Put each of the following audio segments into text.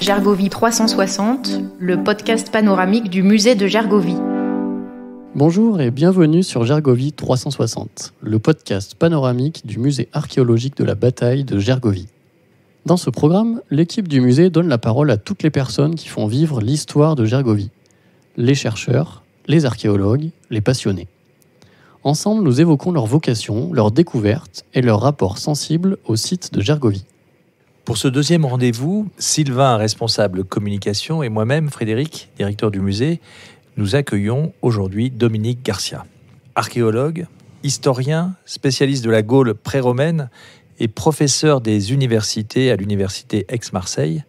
Gergovie 360, le podcast panoramique du musée de Gergovie. Bonjour et bienvenue sur Gergovie 360, le podcast panoramique du musée archéologique de la bataille de Gergovie. Dans ce programme, l'équipe du musée donne la parole à toutes les personnes qui font vivre l'histoire de Gergovie. Les chercheurs, les archéologues, les passionnés. Ensemble, nous évoquons leur vocation, leurs découvertes et leur rapport sensible au site de Gergovie. Pour ce deuxième rendez-vous, Sylvain, responsable communication, et moi-même, Frédéric, directeur du musée, nous accueillons aujourd'hui Dominique Garcia. Archéologue, historien, spécialiste de la Gaule pré-romaine et professeur des universités à l'université Aix-Marseille,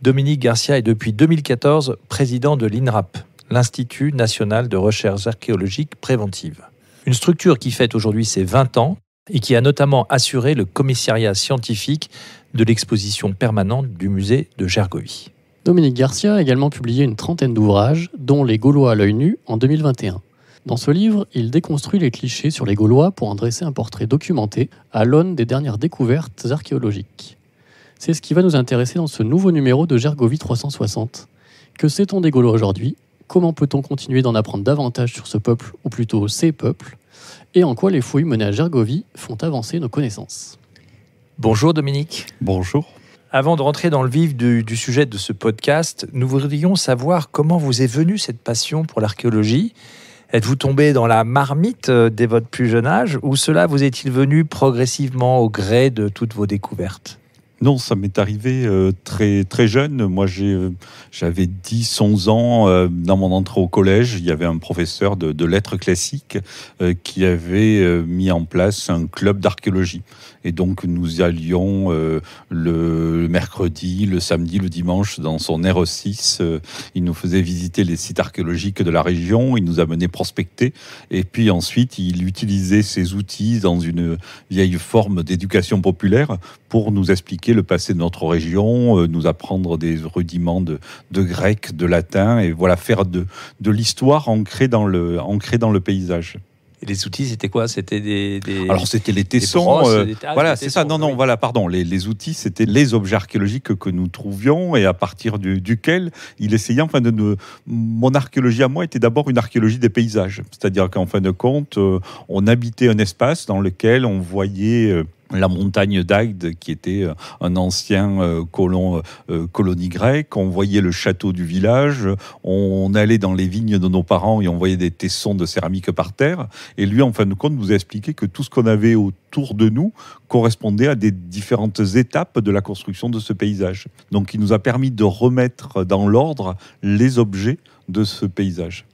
Dominique Garcia est depuis 2014 président de l'INRAP, l'Institut national de recherche archéologique préventive. Une structure qui fête aujourd'hui ses 20 ans et qui a notamment assuré le commissariat scientifique de l'exposition permanente du musée de Gergovie. Dominique Garcia a également publié une trentaine d'ouvrages, dont Les Gaulois à l'œil nu en 2021. Dans ce livre, il déconstruit les clichés sur les Gaulois pour en dresser un portrait documenté à l'aune des dernières découvertes archéologiques. C'est ce qui va nous intéresser dans ce nouveau numéro de Gergovie 360. Que sait-on des Gaulois aujourd'hui ? Comment peut-on continuer d'en apprendre davantage sur ce peuple, ou plutôt ces peuples ? Et en quoi les fouilles menées à Gergovie font avancer nos connaissances ? Bonjour Dominique. Bonjour. Avant de rentrer dans le vif du sujet de ce podcast, nous voudrions savoir comment vous est venue cette passion pour l'archéologie. Êtes-vous tombé dans la marmite dès votre plus jeune âge ou cela vous est-il venu progressivement au gré de toutes vos découvertes ? Non, ça m'est arrivé très, très jeune. Moi, j'avais 10-11 ans. Dans mon entrée au collège, il y avait un professeur de lettres classiques qui avait mis en place un club d'archéologie. Et donc, nous allions le mercredi, le samedi, le dimanche dans son R6. Il nous faisait visiter les sites archéologiques de la région. Il nous amenait prospecter. Et puis ensuite, il utilisait ses outils dans une vieille forme d'éducation populaire pour nous expliquer le passé de notre région, nous apprendre des rudiments de grec, de latin, et voilà, faire de l'histoire ancrée dans le paysage. Et les outils, c'était quoi ? C'était Alors, c'était les tessons. Voilà, c'est ça. Non, voilà, pardon. Les outils, c'était les objets archéologiques que nous trouvions et à partir duquel il essayait, mon archéologie à moi était d'abord une archéologie des paysages. C'est-à-dire qu'en fin de compte, on habitait un espace dans lequel on voyait la montagne d'Agde, qui était un ancien colonie grecque. On voyait le château du village. On allait dans les vignes de nos parents et on voyait des tessons de céramique par terre. Et lui, en fin de compte, nous a expliqué que tout ce qu'on avait autour de nous correspondait à des différentes étapes de la construction de ce paysage. Donc, il nous a permis de remettre dans l'ordre les objets de ce paysage.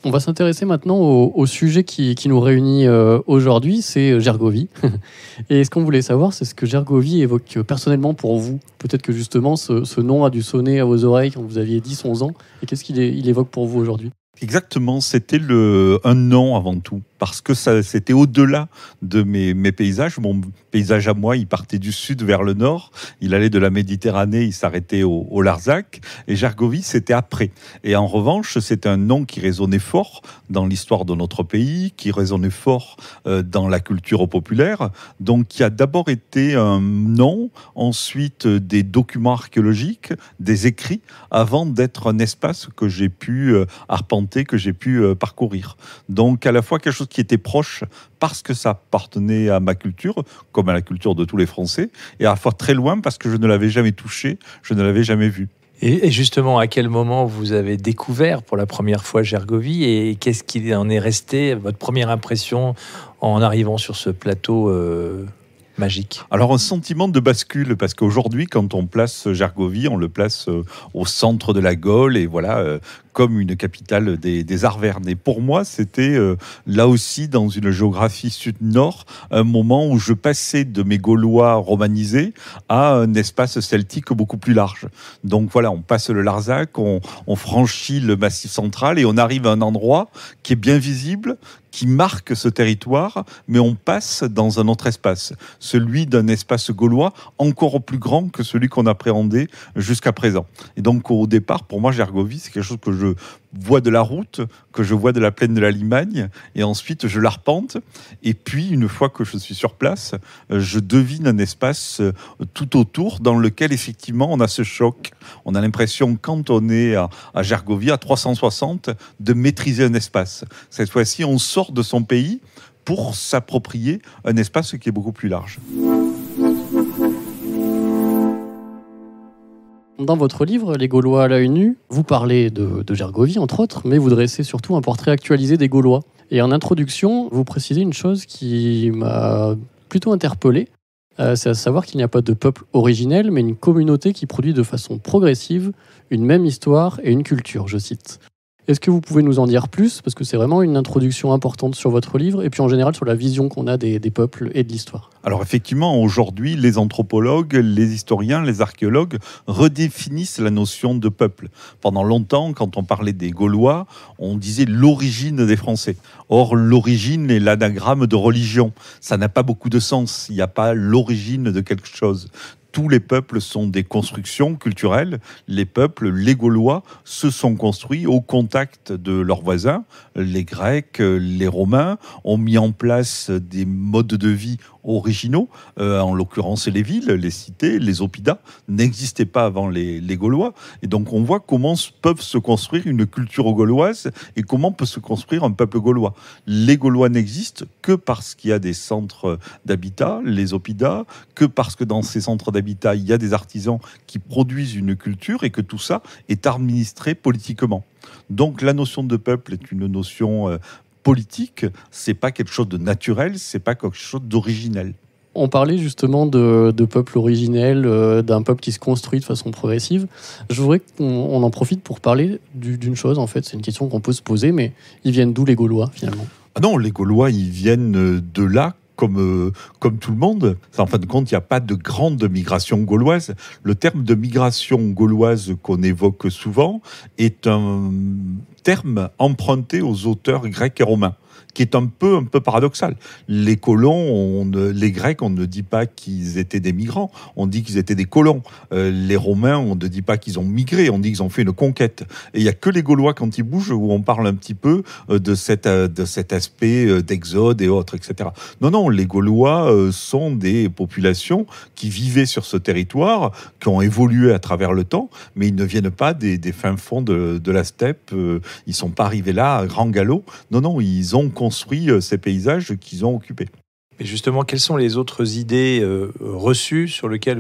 On va s'intéresser maintenant au sujet qui nous réunit aujourd'hui, c'est Gergovie. Et ce qu'on voulait savoir, c'est ce que Gergovie évoque personnellement pour vous. Peut-être que justement, ce nom a dû sonner à vos oreilles quand vous aviez 10-11 ans. Et qu'est-ce qu'il évoque pour vous aujourd'hui ? Exactement, c'était un nom avant tout, parce que c'était au-delà de mes paysages. Mon paysage à moi, il partait du sud vers le nord, il allait de la Méditerranée, il s'arrêtait au Larzac, et Gergovie, c'était après. Et en revanche, c'est un nom qui résonnait fort dans l'histoire de notre pays, qui résonnait fort dans la culture populaire, donc qui a d'abord été un nom, ensuite des documents archéologiques, des écrits, avant d'être un espace que j'ai pu arpenter, que j'ai pu parcourir. Donc à la fois quelque chose qui était proche parce que ça appartenait à ma culture, comme à la culture de tous les Français, et à la fois très loin parce que je ne l'avais jamais touché, je ne l'avais jamais vu. Et justement, à quel moment vous avez découvert pour la première fois Gergovie et qu'est-ce qu'il en est resté, votre première impression en arrivant sur ce plateau magique ? Alors un sentiment de bascule, parce qu'aujourd'hui, quand on place Gergovie, on le place au centre de la Gaule, et voilà, comme une capitale des Arvernes. Et pour moi, c'était là aussi, dans une géographie sud-nord, un moment où je passais de mes Gaulois romanisés à un espace celtique beaucoup plus large. Donc voilà, on passe le Larzac, on franchit le Massif central et on arrive à un endroit qui est bien visible, qui marque ce territoire, mais on passe dans un autre espace, celui d'un espace gaulois encore plus grand que celui qu'on appréhendait jusqu'à présent. Et donc au départ, pour moi, Gergovie, c'est quelque chose que je vois de la route, que je vois de la plaine de la Limagne, et ensuite je l'arpente. Et puis, une fois que je suis sur place, je devine un espace tout autour dans lequel, effectivement, on a ce choc. On a l'impression, quand on est à Gergovie, à 360, de maîtriser un espace. Cette fois-ci, on sort de son pays pour s'approprier un espace qui est beaucoup plus large. Dans votre livre, Les Gaulois à l'œil nu, vous parlez de Gergovie, entre autres, mais vous dressez surtout un portrait actualisé des Gaulois. Et en introduction, vous précisez une chose qui m'a plutôt interpellé, c'est à savoir qu'il n'y a pas de peuple originel, mais une communauté qui produit de façon progressive une même histoire et une culture, je cite. Est-ce que vous pouvez nous en dire plus? Parce que c'est vraiment une introduction importante sur votre livre, et puis en général sur la vision qu'on a des peuples et de l'histoire. Alors effectivement, aujourd'hui, les anthropologues, les historiens, les archéologues redéfinissent la notion de peuple. Pendant longtemps, quand on parlait des Gaulois, on disait l'origine des Français. Or, l'origine est l'anagramme de religion. Ça n'a pas beaucoup de sens. Il n'y a pas l'origine de quelque chose. Tous les peuples sont des constructions culturelles. Les peuples, les Gaulois, se sont construits au contact de leurs voisins. Les Grecs, les Romains ont mis en place des modes de vie originaux, en l'occurrence les villes, les cités, les oppidums n'existaient pas avant les Gaulois. Et donc on voit comment peuvent se construire une culture gauloise et comment peut se construire un peuple gaulois. Les Gaulois n'existent que parce qu'il y a des centres d'habitat, les oppidums, que parce que dans ces centres d'habitat, il y a des artisans qui produisent une culture et que tout ça est administré politiquement. Donc la notion de peuple est une notion politique, c'est pas quelque chose de naturel, c'est pas quelque chose d'originel. On parlait justement de peuple originel, d'un peuple qui se construit de façon progressive. Je voudrais qu'on en profite pour parler d'une chose, en fait, c'est une question qu'on peut se poser, mais ils viennent d'où les Gaulois, finalement? Ah non, les Gaulois, ils viennent de là, comme tout le monde. En fin de compte, il n'y a pas de grande migration gauloise. Le terme de migration gauloise qu'on évoque souvent est un terme emprunté aux auteurs grecs et romains, qui est un peu paradoxal. Les colons, les Grecs, on ne dit pas qu'ils étaient des migrants, on dit qu'ils étaient des colons. Les Romains, on ne dit pas qu'ils ont migré, on dit qu'ils ont fait une conquête. Et il n'y a que les Gaulois, quand ils bougent, où on parle un petit peu de cet aspect d'exode et autres, etc. Non, les Gaulois sont des populations qui vivaient sur ce territoire, qui ont évolué à travers le temps, mais ils ne viennent pas des fins fonds de la steppe. Ils ne sont pas arrivés là à grand galop. Non, ils ont construit ces paysages qu'ils ont occupés. Mais justement, quelles sont les autres idées reçues sur lesquelles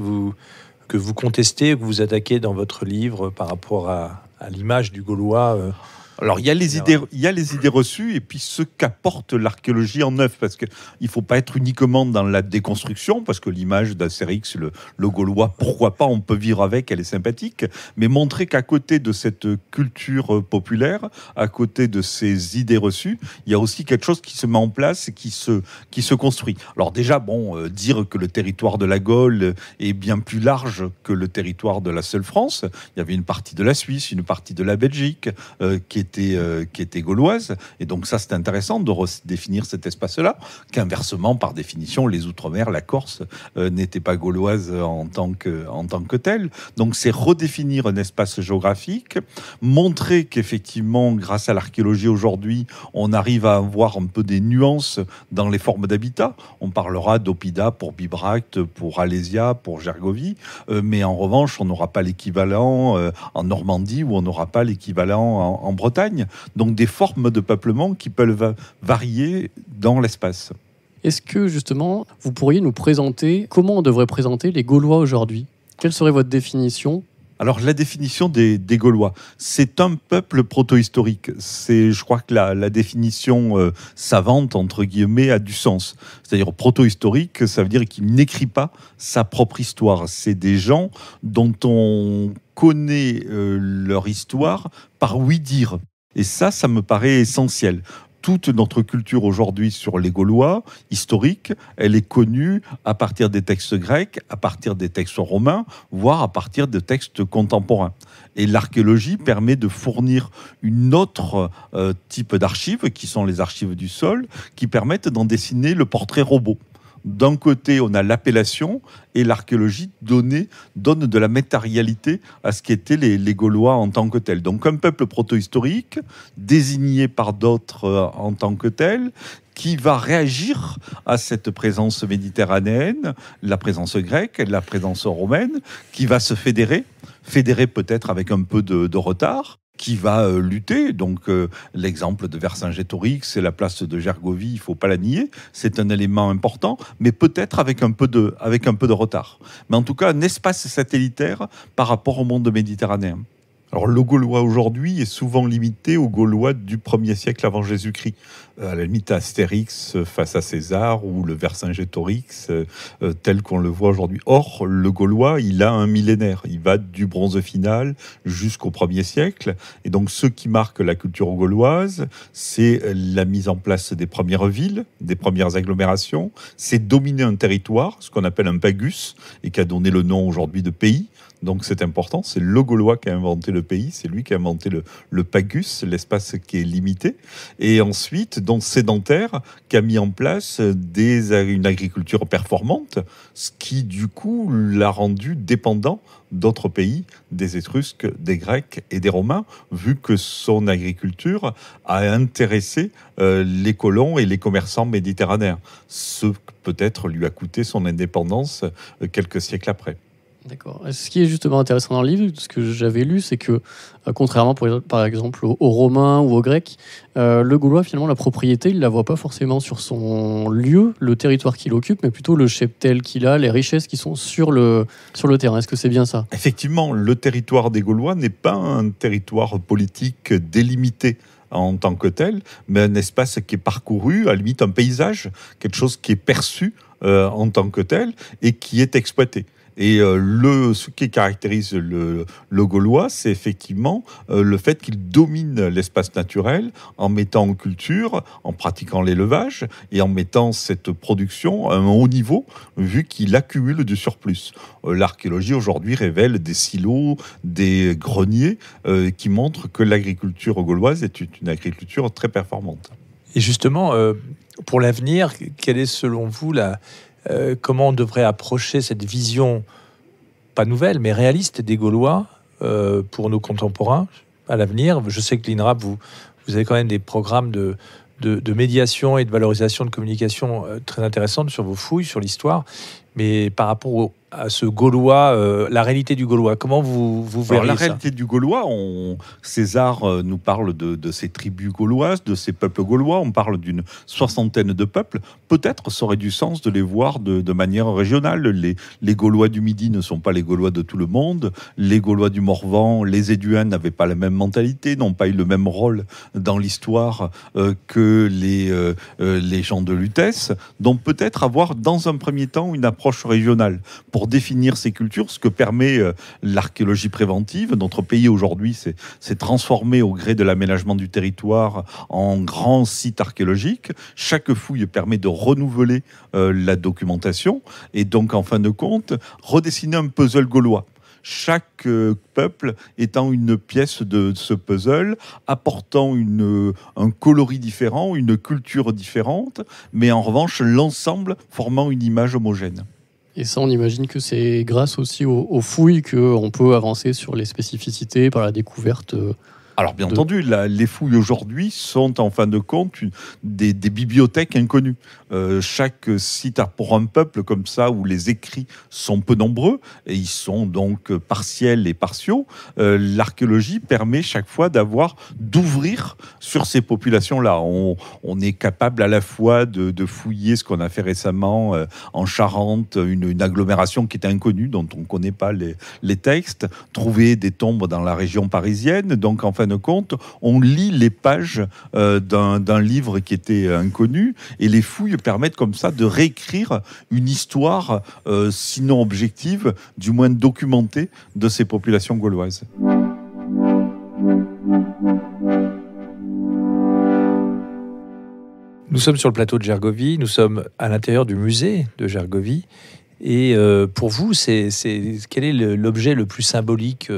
que vous contestez, que vous attaquez dans votre livre par rapport à l'image du Gaulois Alors, il y a les idées reçues et puis ce qu'apporte l'archéologie en neuf, parce qu'il ne faut pas être uniquement dans la déconstruction, parce que l'image d'Astérix, le Gaulois, pourquoi pas, on peut vivre avec, elle est sympathique, mais montrer qu'à côté de cette culture populaire, à côté de ces idées reçues, il y a aussi quelque chose qui se met en place et qui se construit. Alors déjà, dire que le territoire de la Gaule est bien plus large que le territoire de la seule France, il y avait une partie de la Suisse, une partie de la Belgique, qui était gauloise, et donc ça c'est intéressant de redéfinir cet espace-là, qu'inversement, par définition, les Outre-mer, la Corse, n'était pas gauloise en tant que telle. Donc c'est redéfinir un espace géographique, montrer qu'effectivement, grâce à l'archéologie aujourd'hui, on arrive à avoir un peu des nuances dans les formes d'habitat. On parlera d'oppida pour Bibracte, pour Alésia, pour Gergovie, mais en revanche, on n'aura pas l'équivalent en Normandie, ou on n'aura pas l'équivalent en Bretagne. Donc des formes de peuplement qui peuvent varier dans l'espace. Est-ce que justement, vous pourriez nous présenter comment on devrait présenter les Gaulois aujourd'hui? Quelle serait votre définition? Alors la définition des Gaulois, c'est un peuple proto-historique. Je crois que la définition savante, entre guillemets, a du sens. C'est-à-dire proto-historique, ça veut dire qu'il n'écrit pas sa propre histoire. C'est des gens dont on connaît leur histoire par ouï-dire. Et ça me paraît essentiel. toute notre culture aujourd'hui sur les Gaulois, historique, elle est connue à partir des textes grecs, à partir des textes romains, voire à partir de textes contemporains. Et l'archéologie permet de fournir une autre type d'archives, qui sont les archives du sol, qui permettent d'en dessiner le portrait robot. D'un côté, on a l'appellation et l'archéologie donne de la matérialité à ce qu'étaient les Gaulois en tant que tels. Donc un peuple proto-historique, désigné par d'autres en tant que tel, qui va réagir à cette présence méditerranéenne, la présence grecque, la présence romaine, qui va se fédérer peut-être avec un peu de retard, qui va lutter. Donc l'exemple de Vercingétorix, c'est la place de Gergovie, il ne faut pas la nier, c'est un élément important, mais peut-être avec un peu de retard. Mais en tout cas, un espace satellitaire par rapport au monde méditerranéen. Alors le Gaulois aujourd'hui est souvent limité aux Gaulois du 1er siècle avant Jésus-Christ. À la limite Astérix face à César ou le Vercingétorix tel qu'on le voit aujourd'hui. Or, le Gaulois, il a un millénaire. Il va du bronze final jusqu'au 1er siècle. Et donc ce qui marque la culture gauloise, c'est la mise en place des premières villes, des premières agglomérations. C'est dominer un territoire, ce qu'on appelle un pagus, et qui a donné le nom aujourd'hui de pays. Donc c'est important, c'est le Gaulois qui a inventé le pays, c'est lui qui a inventé le pagus, l'espace qui est limité. Et ensuite, donc sédentaire, qui a mis en place une agriculture performante, ce qui du coup l'a rendu dépendant d'autres pays, des Étrusques, des Grecs et des Romains, vu que son agriculture a intéressé les colons et les commerçants méditerranéens. Ce peut-être lui a coûté son indépendance quelques siècles après. D'accord. Ce qui est justement intéressant dans le livre, ce que j'avais lu, c'est que, contrairement par exemple aux Romains ou aux Grecs, le Gaulois, finalement, la propriété, il ne la voit pas forcément sur son lieu, le territoire qu'il occupe, mais plutôt le cheptel qu'il a, les richesses qui sont sur le terrain. Est-ce que c'est bien ça ? Effectivement, le territoire des Gaulois n'est pas un territoire politique délimité en tant que tel, mais un espace qui est parcouru, à la limite un paysage, quelque chose qui est perçu en tant que tel et qui est exploité. Et ce qui caractérise le Gaulois, c'est effectivement le fait qu'il domine l'espace naturel en mettant en culture, en pratiquant l'élevage et en mettant cette production à un haut niveau, vu qu'il accumule du surplus. L'archéologie aujourd'hui révèle des silos, des greniers qui montrent que l'agriculture gauloise est une agriculture très performante. Et justement, pour l'avenir, quelle est selon vous comment on devrait approcher cette vision, pas nouvelle, mais réaliste des Gaulois pour nos contemporains à l'avenir ? Je sais que l'INRAP, vous avez quand même des programmes de médiation et de valorisation de communication très intéressantes sur vos fouilles, sur l'histoire. Mais par rapport à ce Gaulois, la réalité du Gaulois, comment vous verriez ça ? La réalité du Gaulois, César nous parle de ces tribus gauloises, de ces peuples gaulois, on parle d'une 60aine de peuples. Peut-être ça aurait du sens de les voir de manière régionale. Les Gaulois du Midi ne sont pas les Gaulois de tout le monde. Les Gaulois du Morvan, les Éduins n'avaient pas la même mentalité, n'ont pas eu le même rôle dans l'histoire que les gens de Lutèce. Donc peut-être avoir dans un premier temps une approche régionale pour définir ces cultures, ce que permet l'archéologie préventive. Notre pays aujourd'hui s'est transformé au gré de l'aménagement du territoire en grand site archéologique. Chaque fouille permet de renouveler la documentation et donc en fin de compte redessiner un puzzle gaulois. Chaque peuple étant une pièce de ce puzzle, apportant un coloris différent, une culture différente, mais en revanche l'ensemble formant une image homogène. Et ça, on imagine que c'est grâce aussi aux fouilles qu'on peut avancer sur les spécificités par la découverte. Alors bien entendu, les fouilles aujourd'hui sont en fin de compte des bibliothèques inconnues. Chaque site a pour un peuple comme ça où les écrits sont peu nombreux et ils sont donc partiels et partiaux. L'archéologie permet chaque fois d'ouvrir sur ces populations-là. On est capable à la fois de fouiller ce qu'on a fait récemment en Charente, une agglomération qui était inconnue, dont on ne connaît pas les textes, trouver des tombes dans la région parisienne. Donc en fin de compte, on lit les pages d'un livre qui était inconnu et les fouilles permettent comme ça de réécrire une histoire, sinon objective, du moins documentée de ces populations gauloises. Nous sommes sur le plateau de Gergovie, nous sommes à l'intérieur du musée de Gergovie. Et pour vous, quel est l'objet le plus symbolique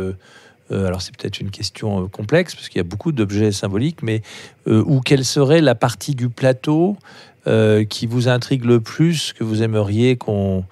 alors c'est peut-être une question complexe, parce qu'il y a beaucoup d'objets symboliques, mais ou quelle serait la partie du plateau qui vous intrigue le plus, que vous aimeriez qu'on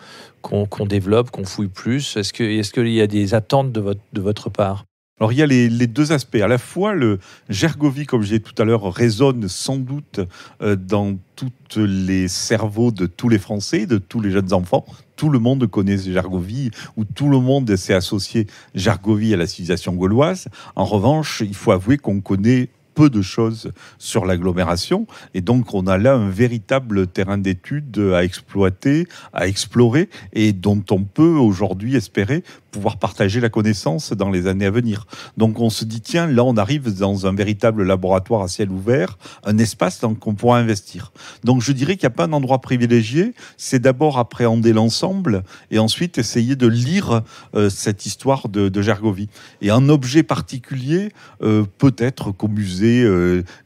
développe, qu'on fouille plus? Est-ce qu'il y a des attentes de votre part? Alors il y a les deux aspects. À la fois, le Gergovie, comme j'ai dit tout à l'heure, résonne sans doute dans tous les cerveaux de tous les Français, de tous les jeunes enfants. Tout le monde connaît Gergovie, ou tout le monde s'est associé Gergovie à la civilisation gauloise. En revanche, il faut avouer qu'on connaît peu de choses sur l'agglomération, et donc on a là un véritable terrain d'étude à exploiter, à explorer, et dont on peut aujourd'hui espérer pouvoir partager la connaissance dans les années à venir. Donc on se dit, tiens, là on arrive dans un véritable laboratoire à ciel ouvert, un espace dans qu'on pourra investir. Donc je dirais qu'il n'y a pas un endroit privilégié, c'est d'abord appréhender l'ensemble, et ensuite essayer de lire cette histoire de Gergovie. Et un objet particulier, peut-être qu'au musée,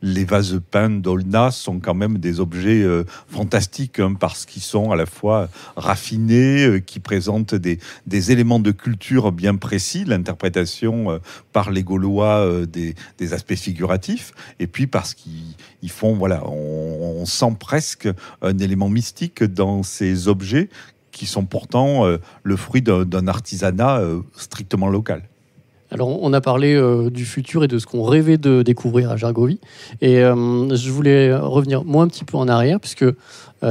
les vases peints d'Aulnat sont quand même des objets fantastiques, parce qu'ils sont à la fois raffinés, qui présentent des éléments de culture bien précis, l'interprétation par les Gaulois des aspects figuratifs, et puis parce qu'ils font, voilà, on sent presque un élément mystique dans ces objets qui sont pourtant le fruit d'un artisanat strictement local. Alors, on a parlé du futur et de ce qu'on rêvait de découvrir à Gergovie. Et je voulais revenir, moi, un petit peu en arrière, puisque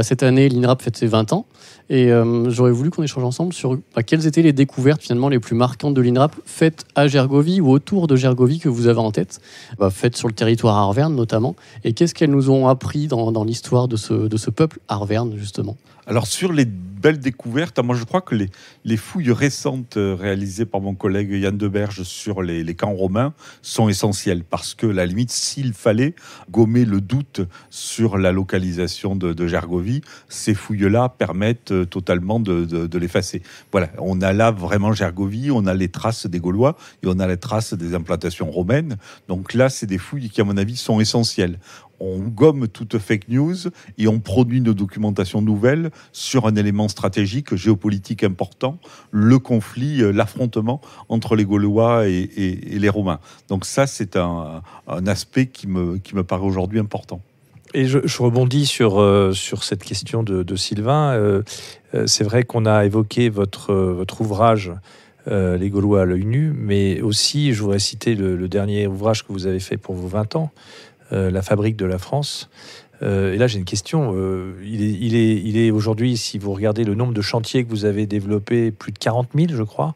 cette année, l'INRAP fête ses 20 ans. Et j'aurais voulu qu'on échange ensemble sur quelles étaient les découvertes, finalement, les plus marquantes de l'INRAP faites à Gergovie ou autour de Gergovie que vous avez en tête, faites sur le territoire arverne, notamment. Et qu'est-ce qu'elles nous ont appris dans l'histoire de ce peuple arverne, justement? Alors, sur les belles découvertes, moi je crois que les fouilles récentes réalisées par mon collègue Yann Deberge sur les camps romains sont essentielles, parce que, à la limite, s'il fallait gommer le doute sur la localisation de Gergovie, ces fouilles-là permettent totalement de l'effacer. Voilà, on a là vraiment Gergovie, on a les traces des Gaulois et on a les traces des implantations romaines. Donc là, c'est des fouilles qui, à mon avis, sont essentielles. On gomme toute fake news et on produit une documentation nouvelle sur un élément stratégique, géopolitique important, le conflit, l'affrontement entre les Gaulois et les Romains. Donc ça, c'est un aspect qui me paraît aujourd'hui important. Et je rebondis sur cette question de Sylvain. C'est vrai qu'on a évoqué votre ouvrage Les Gaulois à l'œil nu, mais aussi, je voudrais citer le dernier ouvrage que vous avez fait pour vos 20 ans, La fabrique de la France. Et là, j'ai une question. Il est aujourd'hui, si vous regardez le nombre de chantiers que vous avez développés, plus de 40 000, je crois.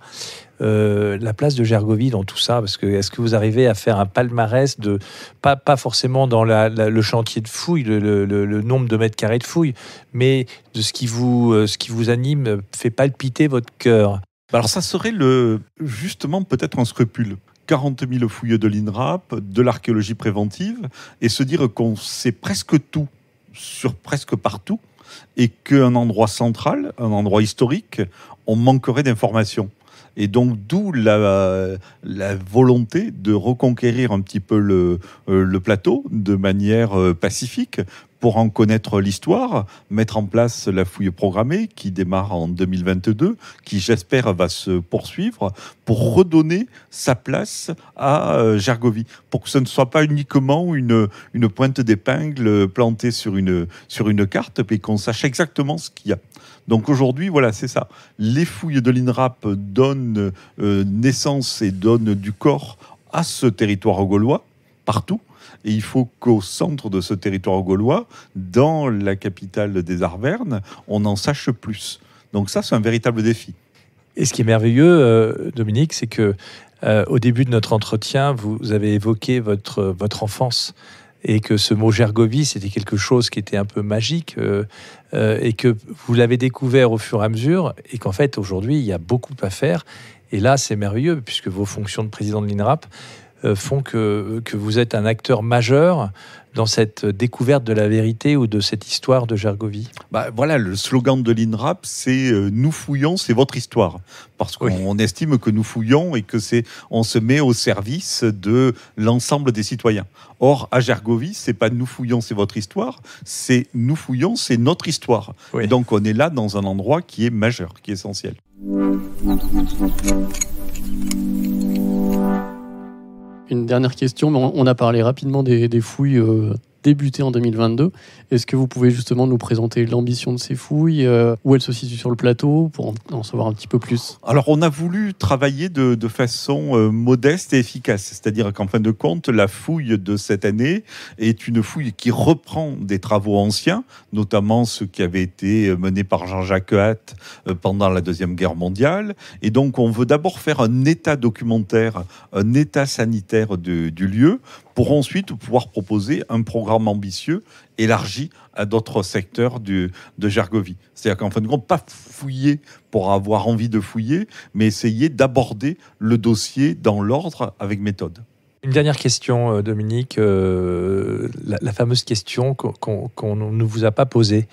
La place de Gergovie dans tout ça, parce que est-ce que vous arrivez à faire un palmarès de pas forcément dans le chantier de fouilles, le nombre de mètres carrés de fouilles, mais de ce qui vous anime, fait palpiter votre cœur? Alors ça serait justement peut-être un scrupule. 40 000 fouilles de l'INRAP, de l'archéologie préventive, et se dire qu'on sait presque tout sur presque partout, et qu'un endroit central, un endroit historique, on manquerait d'informations. Et donc, d'où la volonté de reconquérir un petit peu le plateau de manière pacifique, pour en connaître l'histoire, mettre en place la fouille programmée qui démarre en 2022, qui j'espère va se poursuivre, pour redonner sa place à Gergovie, pour que ce ne soit pas uniquement une pointe d'épingle plantée sur une carte, mais qu'on sache exactement ce qu'il y a. Donc aujourd'hui, voilà, c'est ça. Les fouilles de l'INRAP donnent naissance et donnent du corps à ce territoire gaulois, partout. Et il faut qu'au centre de ce territoire gaulois, dans la capitale des Arvernes, on en sache plus. Donc ça, c'est un véritable défi. Et ce qui est merveilleux, Dominique, c'est que au début de notre entretien, vous avez évoqué votre enfance, et que ce mot Gergovie, c'était quelque chose qui était un peu magique, et que vous l'avez découvert au fur et à mesure, et qu'en fait, aujourd'hui, il y a beaucoup à faire. Et là, c'est merveilleux, puisque vos fonctions de président de l'INRAP font que vous êtes un acteur majeur dans cette découverte de la vérité ou de cette histoire de Gergovie? Voilà, le slogan de l'INRAP, c'est nous fouillons, c'est votre histoire. Parce qu'on estime que nous fouillons et que on se met au service de l'ensemble des citoyens. Or, à Gergovie, c'est pas nous fouillons, c'est votre histoire, c'est nous fouillons, c'est notre histoire. Oui. Et donc, on est là dans un endroit qui est majeur, qui est essentiel. Une dernière question, mais on a parlé rapidement des fouilles débutées en 2022. Est-ce que vous pouvez justement nous présenter l'ambition de ces fouilles, où elles se situent sur le plateau, pour en savoir un petit peu plus? Alors, on a voulu travailler de façon modeste et efficace. C'est-à-dire qu'en fin de compte, la fouille de cette année est une fouille qui reprend des travaux anciens, notamment ceux qui avaient été menés par Jean-Jacques Hatt pendant la Deuxième Guerre mondiale. Et donc, on veut d'abord faire un état documentaire, un état sanitaire du lieu, pour ensuite pouvoir proposer un programme ambitieux élargi à d'autres secteurs de Gergovie. C'est-à-dire qu'en fin de compte, pas fouiller pour avoir envie de fouiller, mais essayer d'aborder le dossier dans l'ordre avec méthode. Une dernière question, Dominique, la fameuse question qu'on ne vous a pas posée.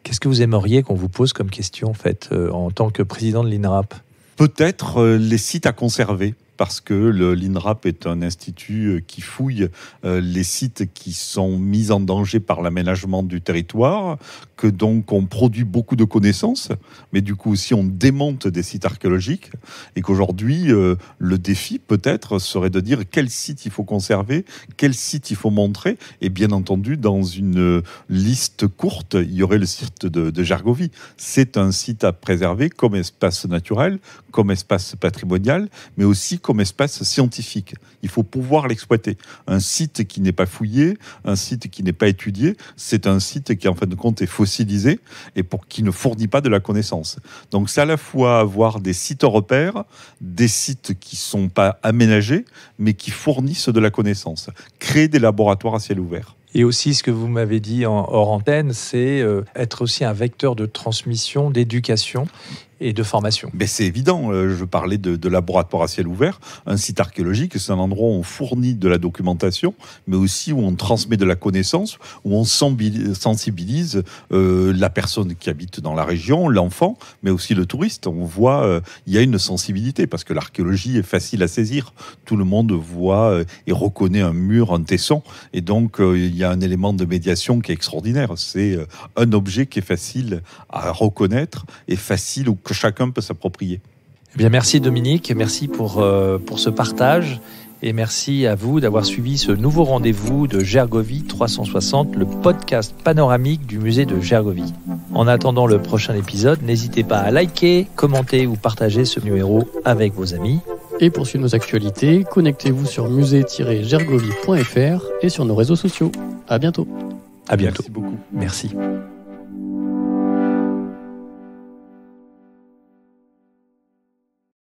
Qu'est-ce que vous aimeriez qu'on vous pose comme question, en fait, en tant que président de l'INRAP? Peut-être les sites à conserver. Parce que l'INRAP est un institut qui fouille les sites qui sont mis en danger par l'aménagement du territoire, que donc on produit beaucoup de connaissances, mais du coup aussi on démonte des sites archéologiques, et qu'aujourd'hui le défi peut-être serait de dire quel site il faut conserver, quel site il faut montrer, et bien entendu dans une liste courte, il y aurait le site de Gergovie. C'est un site à préserver comme espace naturel, comme espace patrimonial, mais aussi comme espace scientifique. Il faut pouvoir l'exploiter. Un site qui n'est pas fouillé, un site qui n'est pas étudié, c'est un site qui en fin de compte est fossilisé et qui ne fournit pas de la connaissance. Donc c'est à la fois avoir des sites repères, des sites qui ne sont pas aménagés, mais qui fournissent de la connaissance. Créer des laboratoires à ciel ouvert. Et aussi, ce que vous m'avez dit hors antenne, c'est être aussi un vecteur de transmission, d'éducation et de formation. Mais c'est évident, je parlais de laboratoire à ciel ouvert. Un site archéologique, c'est un endroit où on fournit de la documentation, mais aussi où on transmet de la connaissance, où on sensibilise la personne qui habite dans la région, l'enfant, mais aussi le touriste. On voit, il y a une sensibilité, parce que l'archéologie est facile à saisir. Tout le monde voit et reconnaît un mur, un tesson, et donc il y a un élément de médiation qui est extraordinaire. C'est un objet qui est facile à reconnaître et facile que chacun peut s'approprier. Eh bien, merci Dominique, merci pour ce partage et merci à vous d'avoir suivi ce nouveau rendez-vous de Gergovie 360, le podcast panoramique du musée de Gergovie. En attendant le prochain épisode, n'hésitez pas à liker, commenter ou partager ce numéro avec vos amis. Et pour suivre nos actualités, connectez-vous sur musée-gergovie.fr et sur nos réseaux sociaux. À bientôt. À bientôt. Merci beaucoup. Merci.